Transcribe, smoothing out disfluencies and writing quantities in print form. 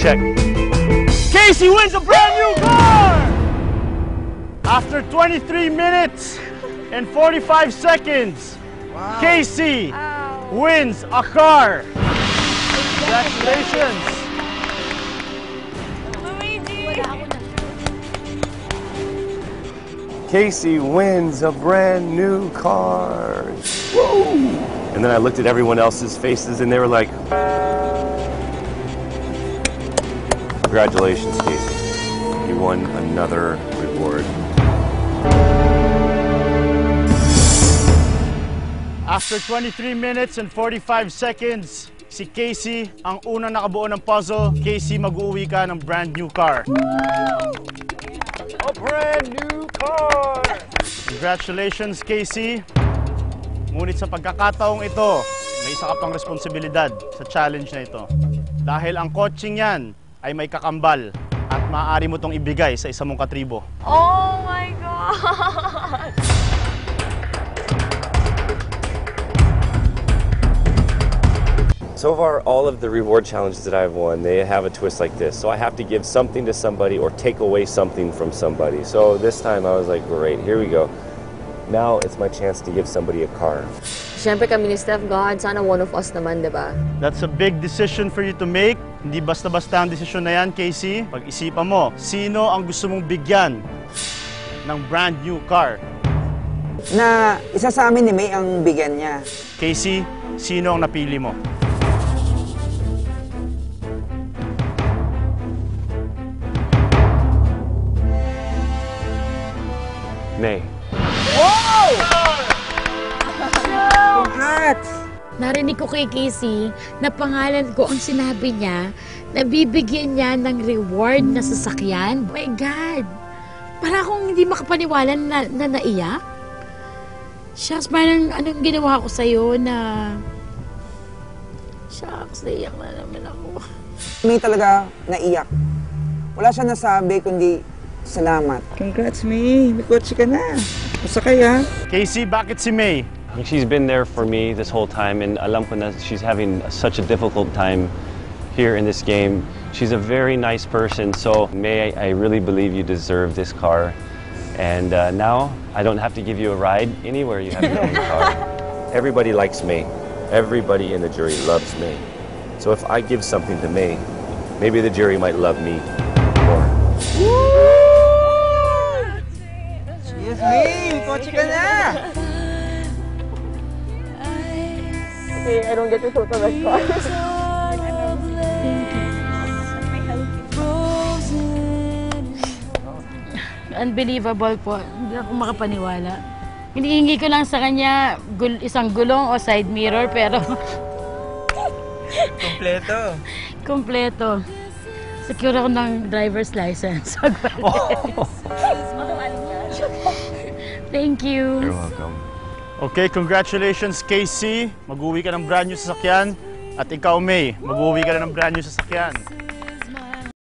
check. Casey wins a brand new car! After 23 minutes and 45 seconds, Casey wins a car. Congratulations! Casey wins a brand new car. Woo! And then I looked at everyone else's faces and they were like, congratulations, Casey. You won another reward. After 23 minutes and 45 seconds, si Casey ang unang nakabuo ng puzzle. Casey, mag-uwi ka ng brand new car. A brand new car! Congratulations, Casey. Ngunit sa pagkakataong ito, may isa ka pang responsibilidad sa challenge na ito. Dahil ang kotseng yan ay may kakambal at maaari mo itong ibigay sa isa mong katribo. Oh my God! So far, all of the reward challenges that I've won, they have a twist like this. So I have to give something to somebody or take away something from somebody. So this time I was like, great, here we go. Now it's my chance to give somebody a car. Siyempre kami ni Steph God, sana one of us naman, diba? That's a big decision for you to make. Hindi basta-basta ang desisyon na yan, Casey. Pag-isipan mo, sino ang gusto mong bigyan ng brand new car? Na isa sa amin ni May ang bigyan niya. Casey, sino ang napili mo? May. Congrats! Narinig ko kay Casey na pangalan ko ang sinabi niya na bibigyan niya ng reward na sasakyan. Oh my God! Para akong hindi makapaniwala na naiyak. Shucks, parang anong ginawa ko sa'yo na... Shucks, naiyak na naman ako. May talaga naiyak. Wala siya nasabi kundi salamat. Congrats, May. May kotse ka na. Masakay, ha? Casey, bakit si May? She's been there for me this whole time, and alam ko na she's having such a difficult time here in this game. She's a very nice person, so May, I really believe you deserve this car. And now, I don't have to give you a ride anywhere you have your own car. Everybody likes May. Everybody in the jury loves May. So if I give something to May, maybe the jury might love me more. Yes, May! May kotse ka na! Okay, I don't get to total red cars. Unbelievable po. Hindi ako makapaniwala. Hinihingi ko lang sa kanya isang gulong o side mirror, pero... Kompleto. Kompleto. Secure ako ng driver's license. Thank you. You're welcome. Okay, congratulations, Casey. Mag-uwi ka ng brand new sasakyan. At ikaw, May, mag-uwi ka na ng brand new sasakyan.